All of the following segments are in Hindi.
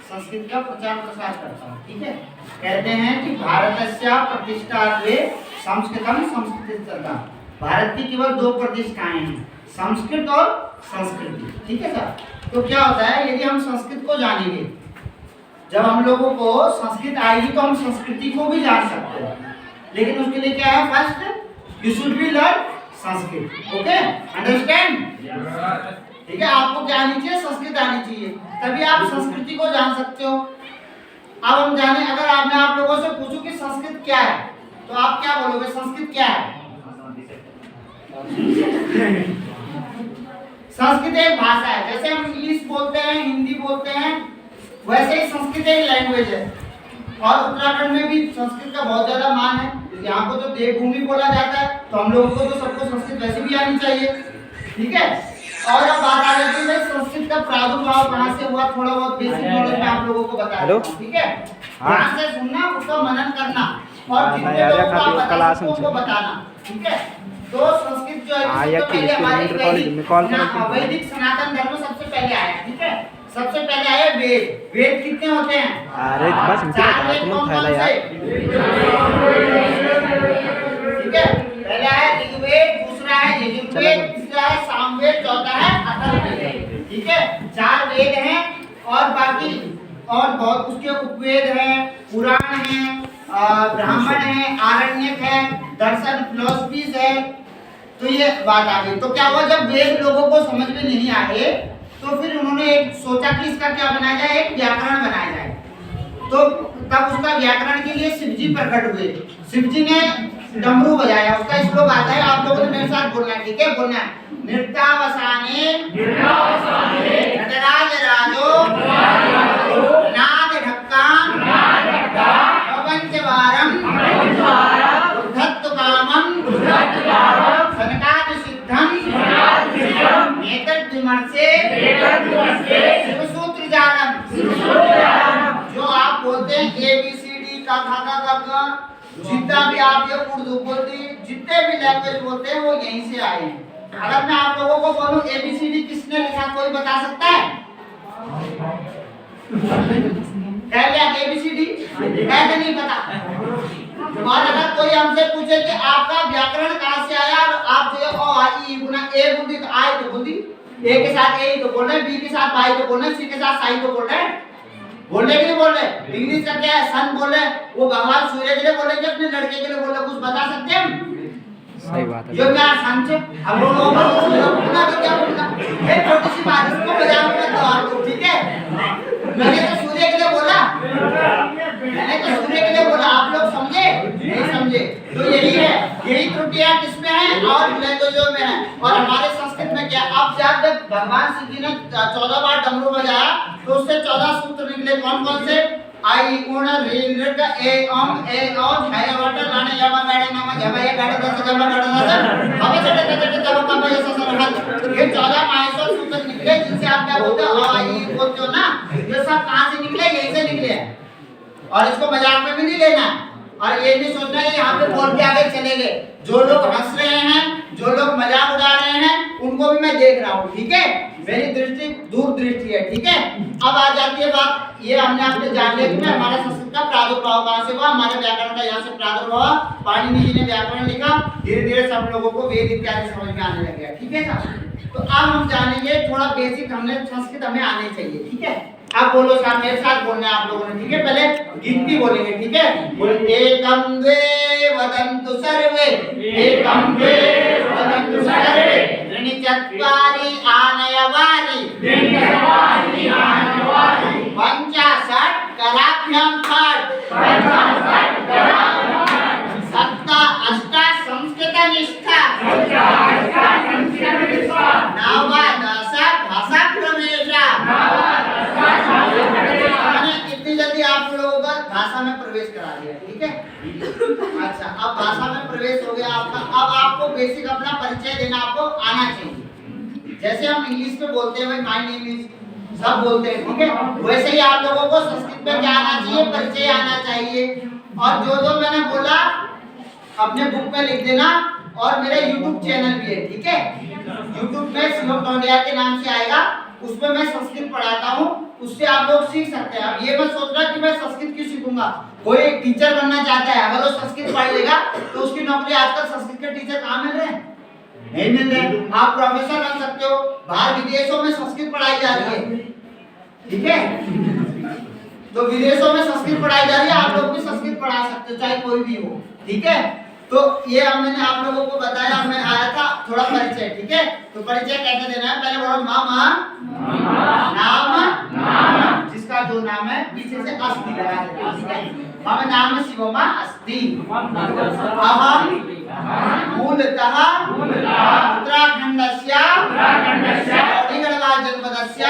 संस्कृत का प्रचार प्रसार करता हूँ। ठीक है, कहते हैं कि भारतस्य प्रतिष्ठात्वे संस्कृतम संस्कृतिस्तथा। भारत की केवल दो प्रतिष्ठाएं हैं, संस्कृत और संस्कृति। ठीक है सर, तो क्या होता है यदि हम संस्कृत को जानेंगे, जब हम लोगों को संस्कृत आएगी तो हम संस्कृति को भी जान सकते हैं, लेकिन उसके लिए क्या है, first you should be learn Sanskrit. Okay, understand? ठीक है, आपको क्या आनी चाहिए, संस्कृत आनी चाहिए, तभी आप संस्कृति को जान सकते हो। अब हम जाने, अगर मैं आप लोगों से पूछूं कि संस्कृत क्या है, तो आप क्या बोलोगे, संस्कृत क्या है? संस्कृत एक भाषा है, जैसे हम इंग्लिश बोलते हैं, हिंदी बोलते हैं, वैसे ही संस्कृत एक लैंग्वेज है। और उत्तराखंड में भी संस्कृत का बहुत ज्यादा मान है, यहाँ को तो देवभूमि बोला जाता है, तो हम लोगों को तो सबको संस्कृत वैसे भी आनी चाहिए। ठीक है, और अब बात आ जाती है संस्कृत का प्रादुर्भाव कहाँ से हुआ, थोड़ा बहुत बेसिक नॉलेज मैं आप लोगों को बता रहा हूँ। ठीक है, ध्यान से सुनना, उसका मनन करना और जितने लोगों को आप बता सको उनको बताना। ठीक है, तो संस्कृत जो है पहले हमारे वैदिक सनातन धर्म सबसे पहले आया। ठीक है, सबसे पहले आया वेद। वेद कितने होते हैं? अरे बस चार वेद कौन कौन से? ठीक है, पहला है ऋग्वेद, दूसरा है यजुर्वेद, तीसरा है सामवेद, चौथा है अथर्ववेद। ठीक है, चार वेद हैं और बाकी और बहुत उसके उपवेद हैं, पुराण हैं, ब्राह्मण है, आरण्यक है, दर्शन फिलोसफीज है। तो ये बात आ गई। तो क्या हुआ, जब वेद लोगों को समझ में नहीं आए तो फिर उन्होंने एक सोचा कि इसका क्या बनाया जाए, एक व्याकरण बनाया जाए। तो तब उसका व्याकरण के लिए शिवजी प्रकट हुए। शिवजी ने डमरू बजाया, उसका श्लोक आता है, आप लोगों ने मेरे साथ बोलना है। ठीक है, बोलना है, नृत्यावसाने नटराज राजो नाद ढक्काम प्रपंचवारम उद्धत्त कामम सनकाद सिद्धम नेतद विमर्शे शिवसूत्र जालम। जो आप बोलते हैं ABCD का खा जितना भी आप ये उर्दू बोलते हैं, जितने भी लैंग्वेज बोलते हैं वो यहीं से आए हैं। अगर मैं आप लोगों को बोलूं ABCD किसने लिखा, कोई बता सकता है? कह लिया ABCD, कैसे नहीं पता? और अगर कोई हमसे पूछे कि आपका व्याकरण कहाँ से आया, और आप जो है ओ आई ई गुना ए बोलती तो आई तो बोलती, ए के साथ ए तो बोल रहे, बी के साथ बाई तो बोल रहे, सी के साथ साई तो बोल रहे, बोल रहे कि नहीं बोल रहे? इंग्लिश का क्या है, सन बोल रहे, वो भगवान सूर्य के लिए बोल रहे, अपने लड़के के लिए बोल रहे, कुछ बता सकते हैं हम? सही बात है। जो क्या सन से अब वो बोलना तो क्या बोलना, एक छोटी सी बात इसको बजाओ मत दो आपको। ठीक है, मैंने तो सूर्य के लिए बोला, मैंने तो सूर्य के लिए बोला, आप लोग समझे नहीं समझे? तो यही है, यही त्रुटियां किसमें है और लैंग्वेजों में है। और हमारे संस्कृत में क्या, अब जब भगवान शिव जी ने 14 बार डमरू बजाया तो उससे 14 सूत्र निकले। कौन कौन से? आई गुण रे नृग ए ओम ए ओ छाया वाट लाने यमा गाड़े नामा जमा ये गाड़े दस जमा गाड़े दस हमें चटे जब का ये ससर हाथ, ये 14 माहेश्वर सूत्र निकले जिनसे आप क्या बोलते हो, आई बोलते हो ना, ये सब कहां से निकले? यहीं से निकले हैं। और इसको मजाक में भी नहीं लेना और ये नहीं सोचना है यहाँ पे बोल के आगे चले गए। जो लोग हंस रहे हैं, जो लोग मजाक उड़ा रहे हैं, उनको भी मैं देख रहा हूँ। ठीक है, मेरी दृष्टि दूर दृष्टि है। ठीक है, अब आ जाती है बात, ये हमने आपने जान लिया कि हमारे संस्कृत का प्रादुर्भाव कहाँ से हुआ, हमारे व्याकरण का यहाँ से प्रादुर्भाव, पाणिनि जी ने व्याकरण लिखा, धीरे धीरे सब लोगों को वेद इत्यादि समझ में आने लग गया। ठीक है साहब, तो अब हम जानेंगे थोड़ा बेसिक, हमने संस्कृत हमें आने चाहिए। ठीक है, आप बोलो साहब, मेरे साथ बोलना है आप लोगों ने। ठीक है, पहले गिनती बोलेंगे। ठीक है, बोले एकम द्वे वदन्तु सर्वे, एकम द्वे वदन्तु सर्वे, त्रीणि चत्वारि आनयवानि, पंचाशत् कराभ्यां षट्, सप्त अष्ट संस्कृतनिष्ठा, नव दश भाषा प्रवेशा। इतनी जल्दी आप लोगों का भाषा में प्रवेश करा दिया। ठीक है, अच्छा, अब भाषा में प्रवेश हो गया आपका। अब आपको बेसिक अपना परिचय देना आपको आना चाहिए। जैसे हम इंग्लिश में बोलते हैं, भाई माय नेम इज, सब बोलते हैं। ठीक है, वैसे ही आप लोगों को संस्कृत में क्या आना चाहिए, परिचय आना चाहिए। और जो जो मैंने बोला अपने बुक में लिख देना। और मेरा YouTube चैनल भी है। ठीक है, YouTube में शिवम टोंडिया के नाम से आएगा, उसमें मैं संस्कृत पढ़ाता हूँ, उससे आप लोग सीख सकते हैं। अब ये मत सोचना कि मैं संस्कृत क्यों सीखूंगा। कोई टीचर बनना चाहता है, अगर वो संस्कृत पढ़ लेगा तो उसकी नौकरी, आजकल संस्कृत के टीचर कहाँ मिल रहे हैं? नहीं मिल रहे। आप प्रोफेसर बन सकते हो, बाहर विदेशों में संस्कृत पढ़ाई जा रही है, ठीक है? तो विदेशों में संस्कृत पढ़ाई जा रही है, आप लोग भी संस्कृत पढ़ा सकते हो, चाहे कोई भी हो, ठीक है? तो ये मैंने आप लोगों को बताया, मैं आया था थोड़ा परिचय, ठीक है? तो परिचय कैसे देना है, पहले बोलो मामा नाम, जिसका जो नाम है पीछे से अस्ति लगा देना, ठीक है? मामा नाम शिवमा अस्ति, अहम मूलतः उत्तराखंडस्य गढ़वाल जनपदस्य।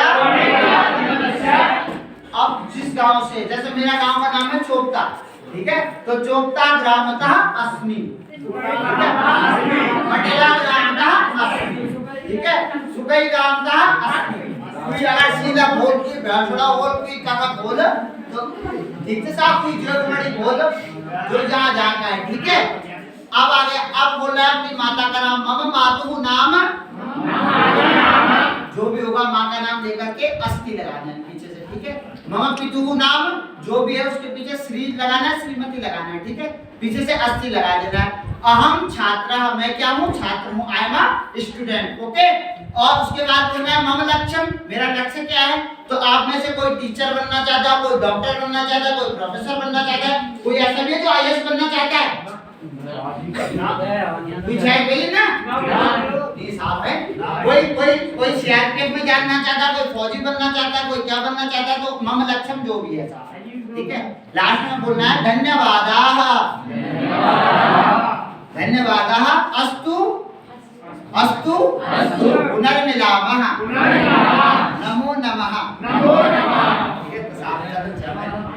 अब जिस गांव से, जैसे मेरा गांव का नाम है चोपता, ठीक है? तो चोपता ग्रामतः अस्मि, मटेला ग्रामतः अस्मि, ठीक है? सुकई ग्रामतः अस्मि। कोई अगर सीधा बोल के भैंसड़ा बोल, कोई काका बोल, तो ठीक से साफ कोई जोगमणी बोल, जो जहाँ जहाँ का है, ठीक है? अब आगे, अब बोल रहा है अपनी माता का नाम, मम मातु नाम, जो भी होगा माँ का नाम लेकर के अस्ति लगाना है पीछे से, ठीक है? मम पितु नाम, जो भी है उसके पीछे श्री लगाना है, श्रीमती लगाना है, ठीक है? पीछे से अस्ति लगा देना है। अहम छात्र, मैं क्या हूँ? छात्र हूँ, I am a student, okay? और उसके बाद बोलना है मम लक्ष्यम, मेरा लक्ष्य क्या है? तो आप में से कोई टीचर बनना चाहता है, कोई डॉक्टर बनना चाहता है, कोई प्रोफेसर बनना चाहता है, कोई ऐसा भी है जो आईएएस बनना चाहता है? ना ये साफ है। कोई सीआरपीएफ में जानना चाहता है, कोई फौजी बनना चाहता है, कोई क्या बनना चाहता है, तो मम लक्ष्यम जो भी है साफ है, ठीक है? लास्ट में बोलना है धन्यवादाः, धन्यवादाः, अस्तु अस्तु पुनर्मिलामः, नमो नमः।